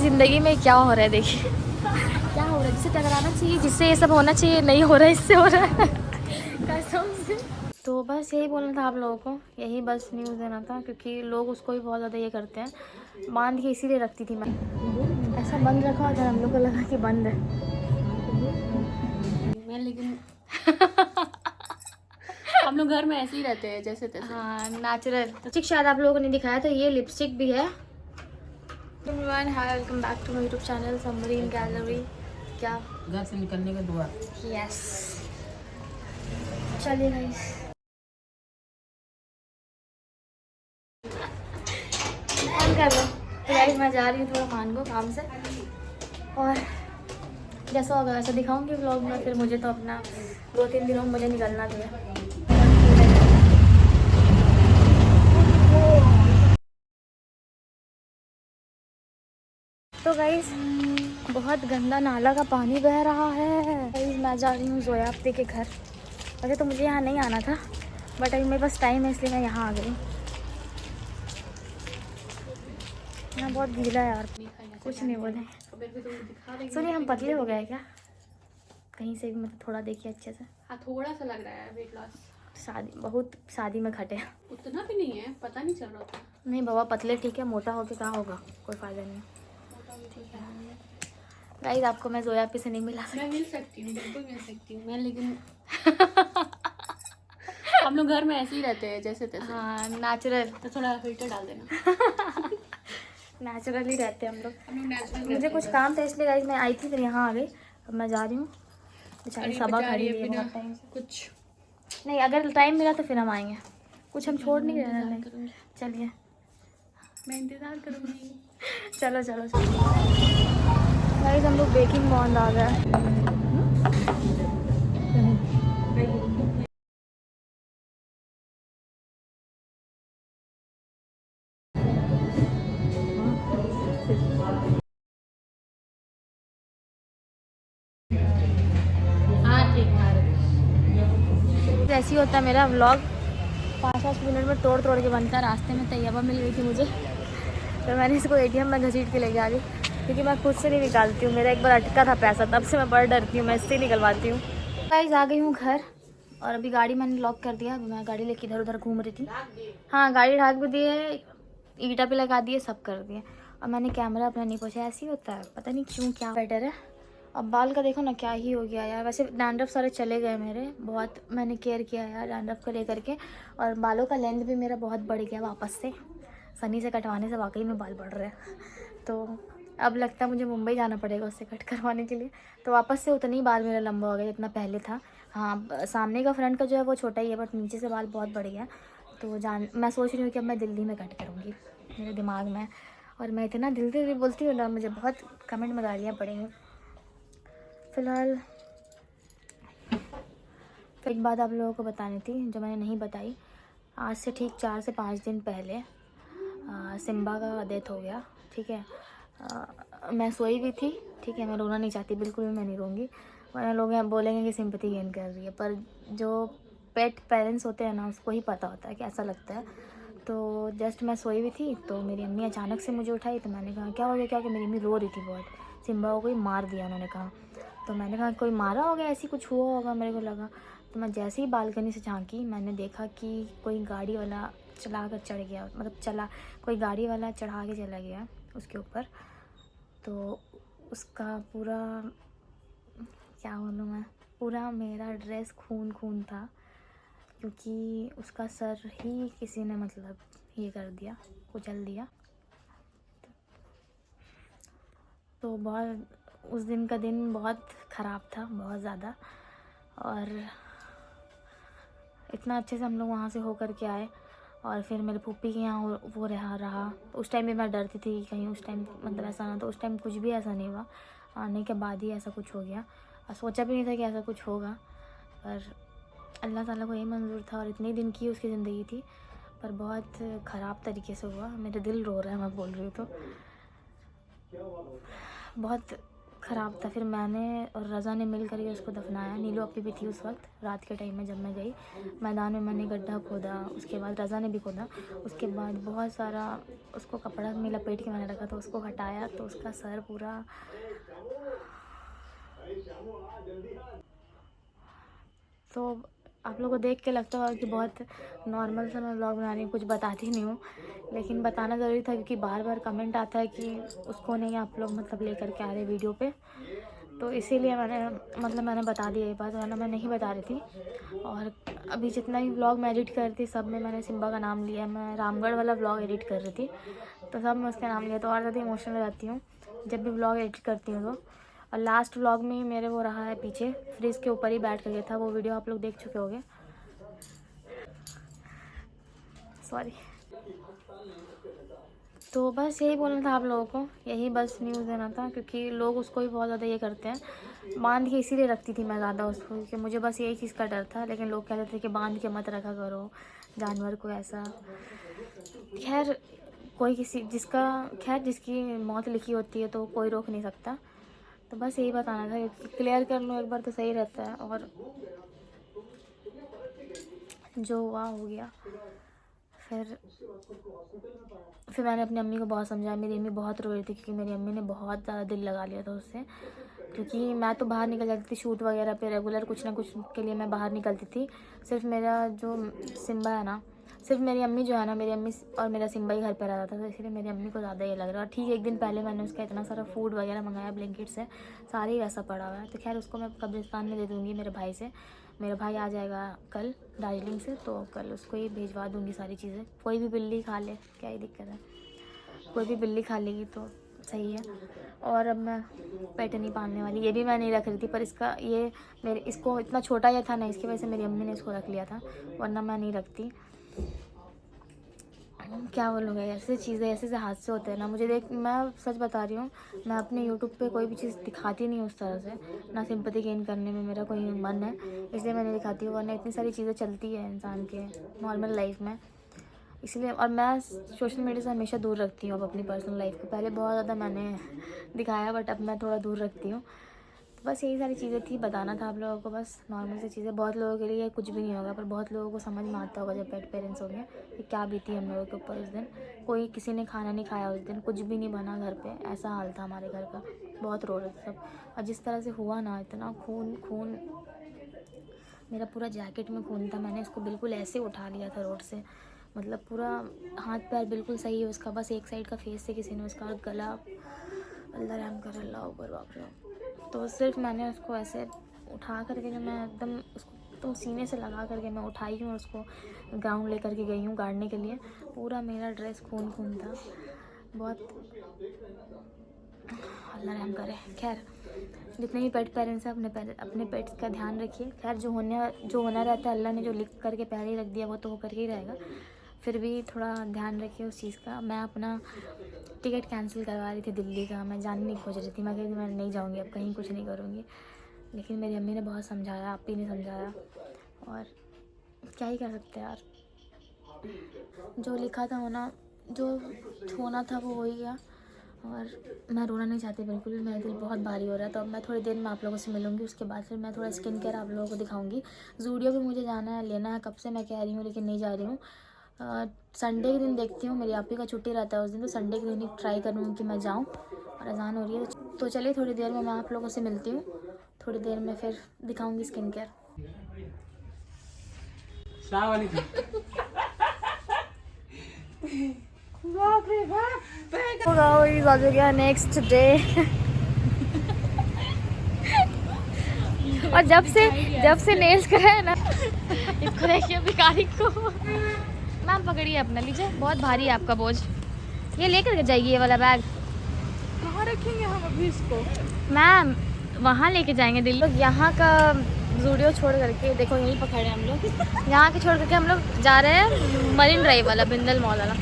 ज़िंदगी में क्या हो रहा है देखिए, क्या हो रहा है, जिससे टकराना चाहिए, जिससे ये सब होना चाहिए, नहीं हो रहा है, इससे हो रहा है कसम से। तो बस यही बोलना था आप लोगों को, यही बस न्यूज़ देना था, क्योंकि लोग उसको भी बहुत ज़्यादा ये करते हैं। बांध के इसीलिए रखती थी मैं, ऐसा बंद रखा था, हम लोग को लगा कि बंद है मैं, लेकिन हम लोग घर में ऐसे ही रहते हैं जैसे तैसे। हाँ, नेचुरल। लिपस्टिक शायद आप लोगों को नहीं दिखाया, तो ये लिपस्टिक भी है। Everyone, hi, welcome back to my YouTube channel Samreen gallery. क्या घर से निकलने का दुआ। यस, चलिए गाइस, ऑन कर लो। तो गाइस मैं जा रही हूँ थोड़ा मान को काम से, और जैसा होगा वैसा दिखाऊंगी व्लॉग में। फिर मुझे तो अपना 2-3 दिनों में मुझे निकलना भी है। तो गाइस बहुत गंदा नाला का पानी बह रहा है। गाइस मैं जा रही हूँ जोया आपी के घर। वैसे तो मुझे यहाँ नहीं आना था, बट अभी मेरे पास टाइम है, इसलिए मैं यहाँ आ गई। यहाँ बहुत गीला है यार, कुछ नहीं बोले। सुनिए, हम पतले हो गए क्या कहीं से भी? मतलब थोड़ा देखिए अच्छे से। हाँ, थोड़ा सा लग रहा है वेट लॉस। शादी में घटे। उतना भी नहीं है, पता नहीं चल रहा था। नहीं बाबा, पतले ठीक है, मोटा होके कहाँ होगा, कोई फायदा नहीं। ठीक है, गाइस आपको मैं जोया पे से नहीं मिला सकती। मैं मिल सकती हूँ, बिल्कुल मिल सकती हूँ मैं, लेकिन हम लोग घर में ऐसे ही रहते हैं जैसे तैसे। हाँ, नेचुरल। तो थोड़ा फिल्टर डाल देना। नेचुरल ही रहते हैं हम हम लोग। लोग नेचुरल। मुझे कुछ काम था इसलिए गाइस मैं आई थी, फिर यहाँ आ गई। अब मैं जा रही हूँ। बेचारी सबा खड़ी हुई है बहुत टाइम से। कुछ नहीं, अगर टाइम मिला तो फिर हम आएंगे, कुछ हम छोड़ नहीं रहे हैं। करूँगी, चलिए, मैं इंतजार करूँगी। चलो चलो चलो गाइस, हम लोग बेकिंग बॉन्ड आ गया। हाँ ठीक है। ऐसे ही होता है मेरा व्लॉग, 5-5 मिनट में तोड़ तोड़ के बनता है। रास्ते में तैयबा मिल गई थी मुझे, तो मैंने इसको एटीएम में घसीट के लेके आ गई, क्योंकि मैं खुद से नहीं निकालती हूँ। मेरा एक बार अटका था पैसा, तब से मैं बड़ा डरती हूँ, मैं इससे ही निकलवाती हूँ। गाइस आ गई हूँ घर, और अभी गाड़ी मैंने लॉक कर दिया। अभी मैं गाड़ी लेके इधर उधर घूम रही थी। हाँ, गाड़ी ढाक भी दी है, ईटा पे लगा दिए, सब कर दिए। और मैंने कैमरा अपना नहीं पोछा, ऐसे ही होता है, पता नहीं क्यों, क्या बेटर है। अब बाल का देखो ना, क्या ही हो गया यार। वैसे डैंड्रफ सारे चले गए मेरे, बहुत मैंने केयर किया यार डैंड्रफ को लेकर के। और बालों का लेंथ भी मेरा बहुत बढ़ गया वापस से, सनी से कटवाने से वाकई में बाल बढ़ रहे हैं। तो अब लगता है मुझे मुंबई जाना पड़ेगा उससे कट करवाने के लिए। तो वापस से उतनी ही बाल मेरा लंबा हो गया जितना पहले था। हाँ, सामने का फ्रंट का जो है वो छोटा ही है, बट नीचे से बाल बहुत बढ़ गया। तो मैं सोच रही हूँ कि अब मैं दिल्ली में कट करूँगी, मेरे दिमाग में। और मैं इतना दिल से बोलती हूँ ना, मुझे बहुत कमेंट में गालियाँ पड़ेंगी। फ़िलहाल एक बात आप लोगों को बतानी थी जो मैंने नहीं बताई। आज से ठीक 4 से 5 दिन पहले सिम्बा का डेथ हो गया, ठीक है। मैं सोई हुई थी, ठीक है, मैं रोना नहीं चाहती, बिल्कुल भी मैं नहीं रोऊंगी, वरना लोग यहाँ बोलेंगे कि सिंपैथी गेन कर रही है। पर जो पेट पेरेंट्स होते हैं ना, उसको ही पता होता है कि ऐसा लगता है। तो जस्ट मैं सोई हुई थी, तो मेरी अम्मी अचानक से मुझे उठाई, तो मैंने कहा क्या हो गया, क्या हो गया। मेरी अम्मी रो रही थी बहुत, सिम्बा को कोई मार दिया उन्होंने कहा। तो मैंने कहा कोई मारा होगा, ऐसी कुछ हुआ होगा, मेरे को लगा। तो मैं जैसे ही बालकनी से झांकी, मैंने देखा कि कोई गाड़ी वाला चला कर चढ़ गया, मतलब कोई गाड़ी वाला चढ़ा के चला गया उसके ऊपर। तो उसका पूरा, क्या बोलूँ मैं, पूरा मेरा ड्रेस खून खून था, क्योंकि उसका सर ही किसी ने मतलब ये कर दिया, कुचल दिया। तो बहुत, उस दिन का दिन बहुत ख़राब था, बहुत ज़्यादा। और इतना अच्छे से हम लोग वहाँ से होकर के आए, और फिर मेरे फूफी के यहाँ वो रहा। उस टाइम भी मैं डरती थी कि कहीं उस टाइम मतलब ऐसा ना, तो उस टाइम कुछ भी ऐसा नहीं हुआ। आने के बाद ही ऐसा कुछ हो गया, और सोचा भी नहीं था कि ऐसा कुछ होगा। पर अल्लाह ताला को यही मंजूर था, और इतने दिन की उसकी ज़िंदगी थी, पर बहुत ख़राब तरीके से हुआ। मेरा दिल रो रहा है, मैं बोल रही हूँ तो बहुत ख़राब था। फिर मैंने और रज़ा ने मिल करके उसको दफनाया। नीलू अपी भी थी उस वक्त रात के टाइम में जब मैं गई। मैदान में मैंने गड्ढा खोदा, उसके बाद रज़ा ने भी खोदा। उसके बाद बहुत सारा उसको कपड़ा में लपेट के मैंने रखा, तो उसको हटाया तो उसका सर पूरा, तो आप लोगों को देख के लगता होगा कि बहुत नॉर्मल सा मैं व्लॉग बना रही हूँ, कुछ बताती नहीं हूँ, लेकिन बताना ज़रूरी था क्योंकि बार बार कमेंट आता है कि उसको नहीं आप लोग मतलब लेकर के आ रहे वीडियो पे, तो इसीलिए मैंने बता दिया ये बात, वरना मैं नहीं बता रही थी। और अभी जितना भी व्लॉग मैं एडिट कर रही थी सब में मैंने सिम्बा का नाम लिया। मैं रामगढ़ वाला व्लॉग एडिट कर रही थी तो सब में उसका नाम लिया, तो और ज़्यादा इमोशनल हो जाती हूँ जब भी व्लॉग एडिट करती हूँ तो। और लास्ट व्लॉग में ही मेरे वो रहा है पीछे फ्रिज के ऊपर ही बैठ कर गया था, वो वीडियो आप लोग देख चुके होंगे। सॉरी। तो बस यही बोलना था आप लोगों को, यही बस न्यूज़ देना था, क्योंकि लोग उसको भी बहुत ज़्यादा ये करते हैं। बांध के इसीलिए रखती थी मैं ज़्यादा उसको, क्योंकि मुझे बस यही चीज़ का डर था, लेकिन लोग कहते थे कि बांध के मत रखा करो जानवर को ऐसा। खैर कोई जिसकी मौत लिखी होती है तो कोई रोक नहीं सकता। तो बस यही बताना था, क्योंकि क्लियर कर लो एक बार तो सही रहता है। और जो हुआ हो गया। फिर मैंने अपनी अम्मी को बहुत समझाया। मेरी अम्मी बहुत रो रही थी क्योंकि मेरी अम्मी ने बहुत ज़्यादा दिल लगा लिया था उससे, क्योंकि मैं तो बाहर निकल जाती थी शूट वगैरह पे, रेगुलर कुछ ना कुछ के लिए मैं बाहर निकलती थी। सिर्फ मेरा जो सिम्बा है ना, सिर्फ मेरी अम्मी जो है ना, मेरी अम्मी और मेरा सिम्बा ही घर पर रहता था, तो इसलिए मेरी अम्मी को ज़्यादा ये लग रहा है। ठीक एक दिन पहले मैंने उसका इतना सारा फूड वगैरह मंगाया ब्लैंकेट से, सारे ही वैसा पड़ा हुआ है। तो खैर उसको मैं कब्रिस्तान में दे दूँगी मेरे भाई से। मेरा भाई आ जाएगा कल दार्जिलिंग से, तो कल उसको ही भिजवा दूँगी सारी चीज़ें। कोई भी बिल्ली खा ले, क्या ही दिक्कत है, कोई भी बिल्ली खा लेगी तो सही है। और अब मैं पेट नहीं पालने वाली, ये भी मैं नहीं रख रही थी, पर इसको इतना छोटा ही था ना, इसकी वजह से मेरी अम्मी ने इसको रख लिया था, वरना मैं नहीं रखती। क्या बोलूँगा, ऐसे चीज़ें ऐसे हादसे होते हैं ना। मैं सच बता रही हूँ, मैं अपने यूट्यूब पे कोई भी चीज़ दिखाती नहीं उस तरह से, ना सिंपैथी गेन करने में मेरा कोई मन है, इसलिए मैं नहीं दिखाती हूँ। वरना इतनी सारी चीज़ें चलती है इंसान के नॉर्मल लाइफ में, इसलिए। और मैं सोशल मीडिया से हमेशा दूर रखती हूँ अब अपनी पर्सनल लाइफ को। पहले बहुत ज़्यादा मैंने दिखाया, बट अब मैं थोड़ा दूर रखती हूँ। तो बस यही सारी चीज़ें थी, बताना था आप लोगों को, बस नॉर्मल सी चीज़ें। बहुत लोगों के लिए कुछ भी नहीं होगा, पर बहुत लोगों को समझ में आता होगा जब पेट पेरेंट्स हो गए कि क्या बीती हम लोगों के ऊपर उस दिन। किसी ने खाना नहीं खाया उस दिन, कुछ भी नहीं बना घर पे, ऐसा हाल था हमारे घर का। बहुत रो रहे थे सब। और जिस तरह से हुआ ना, इतना खून, मेरा पूरा जैकेट में खून था। मैंने इसको बिल्कुल ऐसे उठा लिया था रोड से, मतलब पूरा हाथ पैर बिल्कुल सही है उसका, बस एक साइड का फेस से किसी ने उसका गला, अल्लाह रहम कर, अल्लाह अकबर, बाप रे। तो सिर्फ मैंने उसको ऐसे उठा करके, जब मैं एकदम उसको तो सीने से लगा करके मैं उठाई हूँ और उसको ग्राउंड लेकर के गई हूँ गाड़ने के लिए। पूरा मेरा ड्रेस खून था, बहुत, अल्लाह रहम करे। खैर जितने भी पेट पेरेंट्स हैं अपने पेट्स का ध्यान रखिए। खैर जो होना रहता है, अल्लाह ने जो लिख करके पहले ही रख दिया वो तो हो करके ही रहेगा, फिर भी थोड़ा ध्यान रखिए उस चीज़ का। मैं अपना टिकट कैंसिल करवा रही थी दिल्ली का, मैं जाने नहीं खोज रही थी। मैं कहती मैं नहीं जाऊँगी, अब कहीं कुछ नहीं करूँगी, लेकिन मेरी अम्मी ने बहुत समझाया, आपी ने समझाया, और क्या ही कर सकते हैं यार। जो लिखा था जो होना था वो हो ही गया, और मैं रोना नहीं चाहती बिल्कुल भी, मेरा दिल बहुत भारी हो रहा है। तो अब मैं थोड़ी देर में आप लोगों से मिलूँगी, उसके बाद फिर मैं थोड़ा स्किन केयर आप लोगों को दिखाऊंगी। ज़ूडियो भी मुझे जाना है, लेना है, कब से मैं कह रही हूँ लेकिन नहीं जा रही हूँ। संडे के दिन देखती हूँ, मेरी आपी का छुट्टी रहता है उस दिन, तो संडे के दिन ही ट्राई करूँगी कि मैं जाऊँ। और अजान हो रही है, तो चलिए थोड़ी देर में मैं आप लोगों से मिलती हूँ, थोड़ी देर में फिर दिखाऊँगी स्किन केयर। हो गया नेक्स्ट डे। और जब से नेल्स करा है ना, इसको देखिए भिखारी को। मैम पकड़िए अपना, लीजिए, बहुत भारी है आपका बोझ, ये लेकर के जाइए। ये वाला बैग कहाँ रखेंगे हम अभी इसको? मैम वहाँ लेके जाएंगे दिल्ली। यहाँ का ज़ूडियो छोड़ करके, देखो यहीं पकड़े हम लोग, यहाँ के छोड़ करके हम लोग जा रहे हैं मरीन ड्राइव वाला, बिंदल मॉल वाला।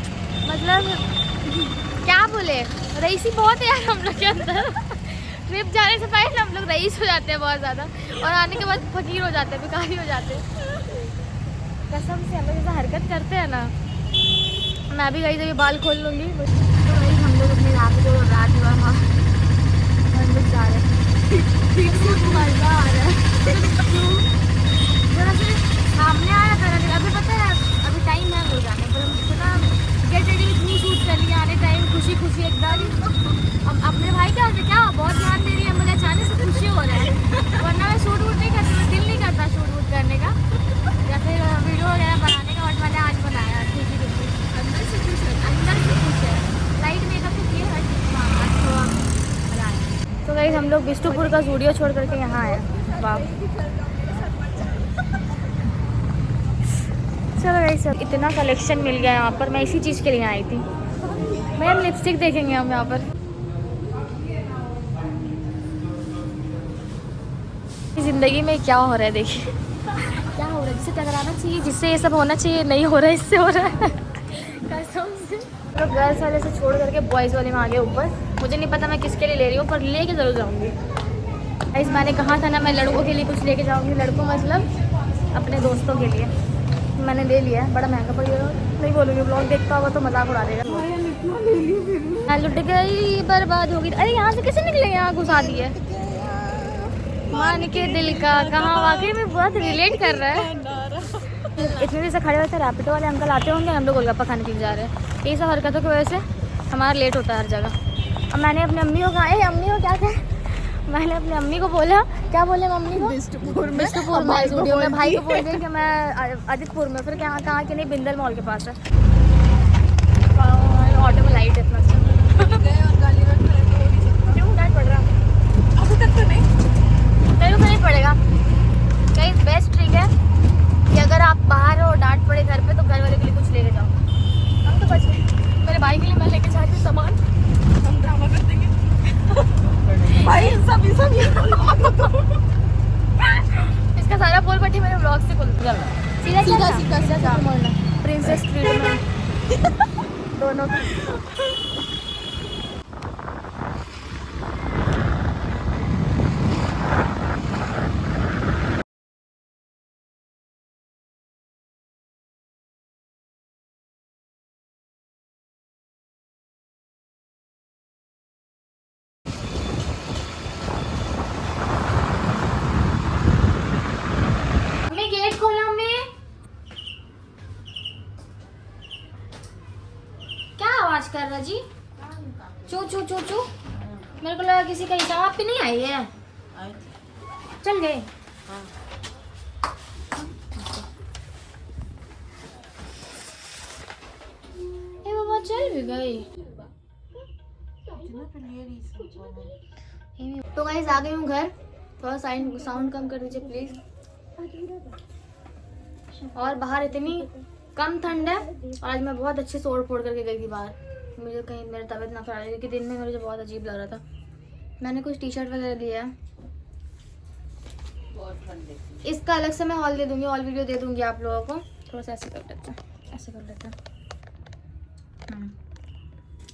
मतलब क्या बोले, रईसी बहुत है यार हम लोग के अंदर। ट्रिप जाने से पहले हम लोग रईस हो जाते हैं बहुत ज़्यादा, और आने के बाद फकीर हो जाते हैं, भिखारी हो जाते हैं। कसम से हम लोग जैसा हरकत करते हैं ना, मैं भी गई जब बाल खोल लूँगी। तो वही हम लोग अपने रात को हम लोग जा रहे हैं। अब अपने भाई का क्या बहुत ध्यान दे रही है, मुझे अचानक से खुशी हो रहा है, वरना मैं शूट वूट नहीं करती, मैं दिल नहीं करता शूट वूट करने का या फिर वीडियो वगैरह बनाने का, बट मैंने आज बनाया खुशी खुशी, अंदर से खुश है। लाइट मेकअप तो किए हर थोड़ा मजा आया। तो गाइस हम लोग बिष्टुपुर का स्टूडियो छोड़ करके यहाँ आए। वाह, चलो गाइस इतना कलेक्शन मिल गया यहाँ पर, मैं इसी चीज़ के लिए आई थी। मैम लिपस्टिक देखेंगे हम यहाँ पर। ज़िंदगी में क्या हो रहा है देखिए, क्या हो रहा है, जिससे टकराना चाहिए, जिससे ये सब होना चाहिए, नहीं हो रहा है, इससे हो रहा है कसम से। तो गर्ल्स वाले से छोड़ करके बॉयज़ वाले में आ गए ऊपर। मुझे नहीं पता मैं किसके लिए ले रही हूँ, पर लेके ज़रूर जाऊँगी। गाइस मैंने कहा था ना मैं लड़कों के लिए कुछ लेके जाऊँगी, लड़कों मतलब अपने दोस्तों के लिए। मैंने ले लिया है, बड़ा महंगा पड़ गया, नहीं बोलूँगी, ब्लॉग देखता होगा तो मजाक उड़ा देगा। मैं लुट गई, बर्बाद होगी। अरे यहाँ से कैसे निकले, यहाँ घुसा दिए। मान के दिल का कहाँ, वाकई में बहुत रिलेट कर रहा है। इतने देर से खड़े होते रैपिडो वाले अंकल आते होंगे, हम लोग गोलगप्पा खाने के लिए जा रहे हैं। ये सब हरकतों की वजह से हमारा लेट होता है हर जगह। अब मैंने अपनी अम्मी को कहा, अम्मी को क्या कहें, मैंने अपनी अम्मी को बोला, क्या बोले मम्मी को, बिष्टुपुर में स्टूडियो में, भाई को बोल दिया कि मैं आदित्यपुर में, फिर क्या कहा कि नहीं बिंदल मॉल के पास है। ऑटो में लाइट इतना क्यों डांट पड़ रहा, अभी तक तो नहीं, मेरे को नहीं पड़ेगा। कहीं बेस्ट ट्रिक है कि अगर आप बाहर हो डांट पड़े घर पे, तो घर वाले के लिए कुछ लेके जाओ। हम तो बच गए, मेरे भाई के लिए मैं लेके जाती हूँ सामान, हम ड्रामा कर देंगे भाई सब इसका सारा पोल पट्टी मेरे ब्लॉग से खुल सीधा मोड़ना प्रिंसेस स्ट्रीट में दोनों। गेट खोला मम्मी, क्या आवाज कर रहा जी, चू चू चू चू, मेरे को लगा किसी का हिसाब पे नहीं आई है, चल गए। ए बाबा चल भी गई। तो गाइस आ गई हूँ घर, थोड़ा साउंड कम कर दीजिए प्लीज। और बाहर इतनी कम ठंड है, और आज मैं बहुत अच्छे से ओढ़ फोड़ करके गई थी बाहर, मुझे कहीं मेरी तबीयत ना खराब है, क्योंकि दिन में मुझे बहुत अजीब लग रहा था। मैंने कुछ टी शर्ट वगैरह लिया है, इसका अलग से मैं हॉल दे दूंगी, हॉल वीडियो दे दूंगी आप लोगों को। थोड़ा सा ऐसे कर लेते हैं, ऐसे कर लेते हैं।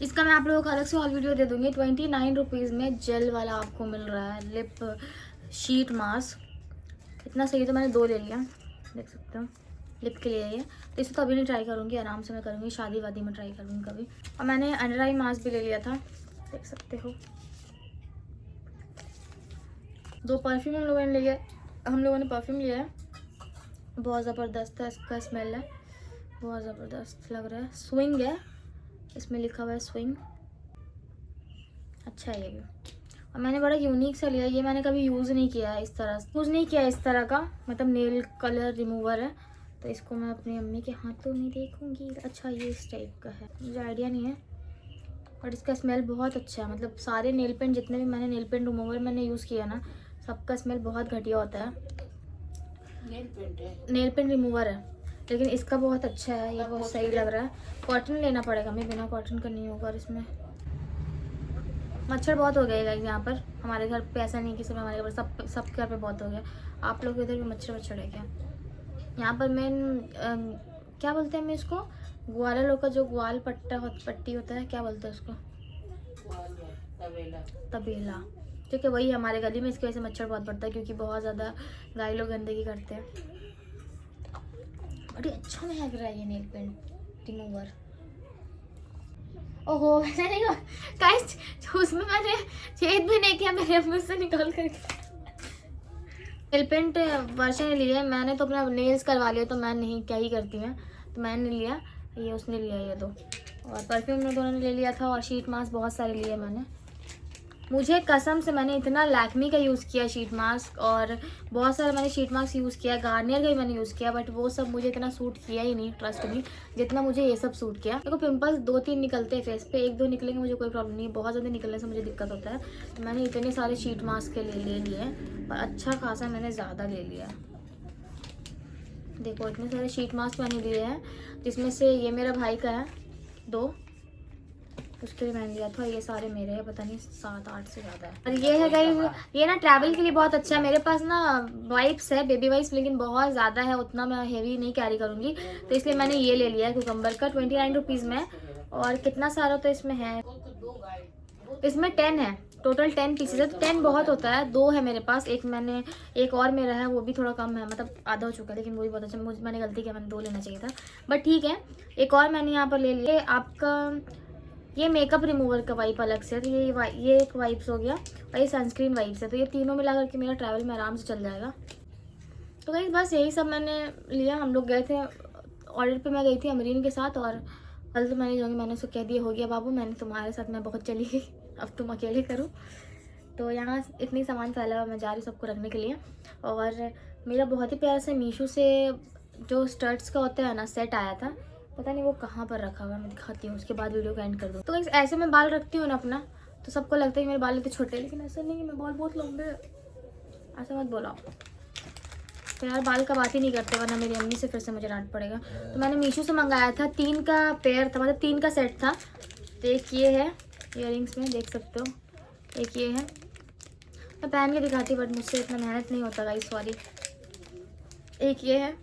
इसका मैं आप लोगों को अलग से हॉल वीडियो दे दूंगी। 29 रुपीज़ में जेल वाला आपको मिल रहा है लिप शीट मास्क, इतना सही, तो मैंने 2 ले लिया, देख सकते हो लिप के लिए ये। तो इसे तो अभी नहीं ट्राई करूँगी, आराम से मैं करूँगी, शादी वादी में ट्राई करूँगी कभी। और मैंने अंडर आई मास्क भी ले लिया था, देख सकते हो। 2 परफ्यूम हम लोगों ने परफ्यूम लिया है, बहुत ज़बरदस्त है, इसका स्मेल है बहुत ज़बरदस्त लग रहा है। स्विंग है, इसमें लिखा हुआ है स्विंग, अच्छा है ये भी। और मैंने बड़ा यूनिक सा लिया, ये मैंने कभी यूज़ नहीं किया है, इस तरह का, मतलब नेल कलर रिमूवर है। तो इसको मैं अपनी अम्मी के हाथों में देखूंगी। अच्छा ये इस टाइप का है, मुझे आइडिया नहीं है, और इसका स्मेल बहुत अच्छा है। मतलब सारे नेल पेंट, जितने भी मैंने नेल पेंट रिमूवर मैंने यूज़ किया ना, सबका स्मेल बहुत घटिया होता है। नेल पेंट रिमूवर है, लेकिन इसका बहुत अच्छा है, ये बहुत सही लग रहा है। कॉटन लेना पड़ेगा, मैं बिना कॉटन का नहीं होगा। और इसमें मच्छर बहुत हो गया यहाँ पर, हमारे घर पे ऐसा नहीं कि सिर्फ हमारे घर पर, सब घर पे बहुत हो गया। आप लोग इधर भी मच्छर है क्या? यहाँ पर मेन क्या बोलते हैं मैं इसको, ग्वाला लोग का जो ग्वाल पट्टी होता है, क्या बोलते हैं उसको, तबेला, ठीक है, वही हमारे गली में। इसकी वजह से मच्छर बहुत बढ़ता है, क्योंकि बहुत ज़्यादा गाय लोग गंदगी करते हैं। बड़ी अच्छा महक रहा है ये नेल पेंट रिमूवर। ओहो गाइस, उसमें मैंने छेद भी नहीं किया, मेरे मुंह से निकाल करके। नेल पेंट वर्षा ने लिया है, मैंने तो अपना नेल्स करवा लिया, तो मैं नहीं, क्या ही करती मैं, तो मैंने लिया, ये उसने लिया ये 2। और परफ्यूम में दोनों ने ले लिया था और शीट मास्क बहुत सारे लिए मैंने। मुझे कसम से मैंने इतना लैक्मी का यूज़ किया शीट मास्क, और बहुत सारा मैंने शीट मास्क यूज़ किया, गार्नियर का भी मैंने यूज़ किया, बट वो सब मुझे इतना सूट किया ही नहीं, ट्रस्ट मी, जितना मुझे ये सब सूट किया। देखो पिंपल्स 2-3 निकलते हैं फेस पे, 1-2 निकलेंगे मुझे कोई प्रॉब्लम नहीं है, बहुत ज़्यादा निकलने से मुझे दिक्कत होता है। तो मैंने इतने सारे शीट मास्क के ले लिए हैं, और अच्छा खासा मैंने ज़्यादा ले लिया। देखो इतने सारे शीट मास्क मैंने लिए हैं, जिसमें से ये मेरा भाई का है 2, उसके लिए मैंने लिया था। ये सारे मेरे हैं, पता नहीं 7-8 से ज़्यादा है। और ये है गाइस, ये ना ट्रैवल के लिए बहुत अच्छा है। मेरे पास ना वाइप्स है, बेबी वाइप्स, लेकिन बहुत ज़्यादा है, उतना मैं हेवी नहीं कैरी करूँगी, तो इसलिए मैंने ये ले लिया है कुकम्बर का, 29 रुपीज़ में। और कितना सारा तो इसमें है, इसमें 10 है, टोटल 10 पीसेज है, तो 10 बहुत होता है। 2 है मेरे पास, एक और मेरा है, वो भी थोड़ा कम है, मतलब आधा हो चुका है, लेकिन वो भी बहुत अच्छा। मैंने गलती किया, मैंने 2 लेना चाहिए था, बट ठीक है। एक और मैंने यहाँ पर ले लिया आपका ये मेकअप रिमूवर का वाइप अलग से, तो ये एक वाइप्स हो गया, और ये सनस्क्रीन वाइप्स है, तो ये तीनों मिला करके मेरा ट्रैवल में आराम से चल जाएगा। तो गाइस बस यही सब मैंने लिया। हम लोग गए थे ऑर्डर पे, मैं गई थी अमरीन के साथ, और कल तो मैंने जाऊँगी, मैंने उसको कह दिया हो गया बाबू, मैंने तुम्हारे साथ मैं बहुत चली गई, अब तुम अकेले करो। तो यहाँ इतनी सामान फैला हुआ, मैं जा रही सबको रखने के लिए। और मेरा बहुत ही प्यार से मीशो से जो स्टर्ट्स का होता है ना सेट आया था, पता नहीं वो कहाँ पर रखा हुआ है, मैं दिखाती हूँ, उसके बाद वीडियो को एंड कर दूँ। तो ऐसे मैं बाल रखती हूँ ना अपना, तो सबको लगता है कि मेरे बाल इतने छोटे, लेकिन ऐसा नहीं है, मेरे बाल बहुत लंबे, ऐसा मत बोला। तो यार बाल का बात ही नहीं करते, वरना मेरी अम्मी से फिर से मुझे डांट पड़ेगा। तो मैंने मीशो से मंगाया था, 3 का पेयर था, मतलब 3 का सेट था। तो एक ये है इयररिंग्स में, देख सकते हो, एक ये है, मैं पहन के दिखाती, बट मुझसे इतना मेहनत नहीं होता गाइस, सॉरी। एक ये है,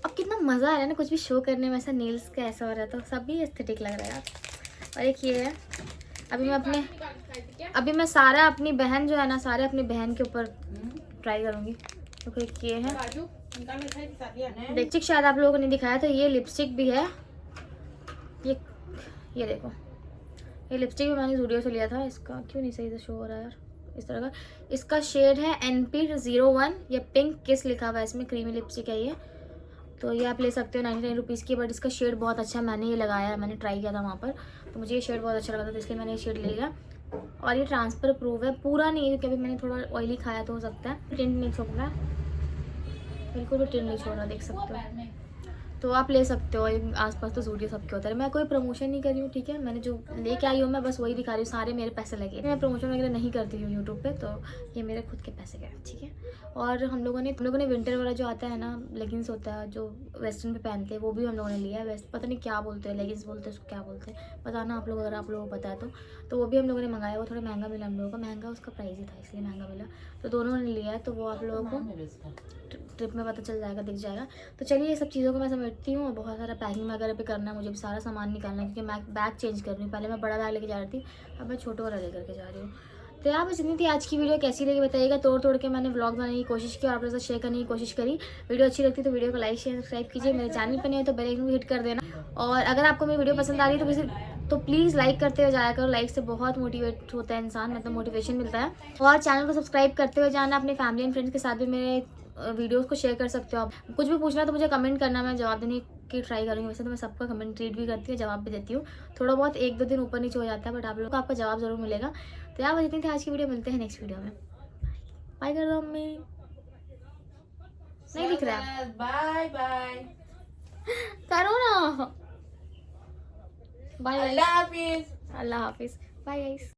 अब कितना मज़ा आ रहा है ना कुछ भी शो करने में, ऐसा नेल्स का ऐसा हो रहा है, तो सब भी एस्थेटिक लग रहा है यार। और एक ये है, अभी मैं सारा अपनी बहन जो है ना, सारे अपनी बहन के ऊपर ट्राई करूँगी। तो एक ये है लिपस्टिक, शायद आप लोगों को नहीं दिखाया, तो ये लिपस्टिक भी है, ये देखो, ये लिपस्टिक भी मैंने ज़ूडियो से लिया था। इसका क्यों नहीं सही से शो हो रहा है यार, इस तरह का। इसका शेड है NP01, ये पिंक किस लिखा हुआ है इसमें, क्रीमी लिपस्टिक है ये। तो ये आप ले सकते हो 99 रुपीज़ की, बट इसका शेड बहुत अच्छा है, मैंने ये लगाया है, मैंने ट्राई किया था वहाँ पर, तो मुझे ये शेड बहुत अच्छा लगा था, तो इसलिए मैंने ये शेड ले लिया। और ये ट्रांसफर प्रूफ है, पूरा नहीं है, क्योंकि अभी मैंने थोड़ा ऑयली खाया तो हो सकता है, टिंट नहीं छोड़ रहा, बिल्कुल भी टिंट नहीं छोड़ रहा, देख सकते हो। तो आप ले सकते हो, आसपास तो ज़ूडियो सबके होता है। मैं कोई प्रमोशन नहीं कर रही हूँ, ठीक है, मैंने जो लेके आई हूँ मैं बस वही दिखा रही हूँ, सारे मेरे पैसे लगे, मैं प्रमोशन वगैरह नहीं करती हूँ यूट्यूब पे, तो ये मेरे खुद के पैसे गए, ठीक है। और हम लोगों ने विंटर वाला जो आता है ना, लेगिंग्स होता है जो वेस्टर्न पे पहनते हैं, वो भी हम लोगों ने लिया है। वेस्ट पता नहीं क्या बोलते हैं, लेगिंग्स बोलते हैं उसको, क्या बोलते हैं बताना आप लोग, अगर आप लोगों को पता है तो वो भी हम लोगों ने मंगाया। वो थोड़ा महंगा मिला हम लोगों को, महंगा उसका प्राइस ही था, इसलिए महंगा मिला, तो दोनों ने लिया है, तो वो आप लोगों को ट्रिप में पता चल जाएगा, दिख जाएगा। तो चलिए ये सब चीज़ों को मैं समेटती हूँ, और बहुत सारा पैकिंग वगैरह भी करना है, मुझे भी सारा सामान निकालना है, क्योंकि मैं बैग चेंज कर रही हूँ। पहले मैं बड़ा बैग लेके जा रही थी, अब मैं छोटा वाला लेकर के जा रही हूँ। तो यार बस इतनी थी आज की वीडियो, कैसी लगी बताइएगा। तोड़ के मैंने व्लॉग बनाने की कोशिश की और आप लोगों से शेयर करने की कोशिश करी। वीडियो अच्छी लगती है तो वीडियो को लाइक शेयर सब्सक्राइब कीजिए, मेरे चैनल पर नहीं है तो बेल आइकन को हिट कर देना। और अगर आपको मेरी वीडियो पसंद आ रही है तो प्लीज़ लाइक करते हुए जाया करो, लाइक से बहुत मोटिवेट होता है इंसान, मतलब मोटिवेशन मिलता है। और चैनल को सब्सक्राइब करते हुए जाना, अपने फैमिली एंड फ्रेंड्स के साथ भी मेरे वीडियोस को शेयर कर सकते हो। आप कुछ भी पूछना तो मुझे कमेंट करना, मैं जवाब देने की ट्राई करूँगी। वैसे तो मैं सबका कमेंट रीड भी करती हूँ, जवाब भी देती हूँ, थोड़ा बहुत 1-2 दिन ऊपर नीचे हो जाता है, बट आप लोगों को आपका जवाब ज़रूर मिलेगा। तो यार बस इतनी थी आज की वीडियो, मिलते हैं नेक्स्ट वीडियो में। बाय कर दो मम्मी, नहीं दिख रहा है, बाय बाय करो ना, बाय, अल्लाह हाफिज़, बाय गाइस।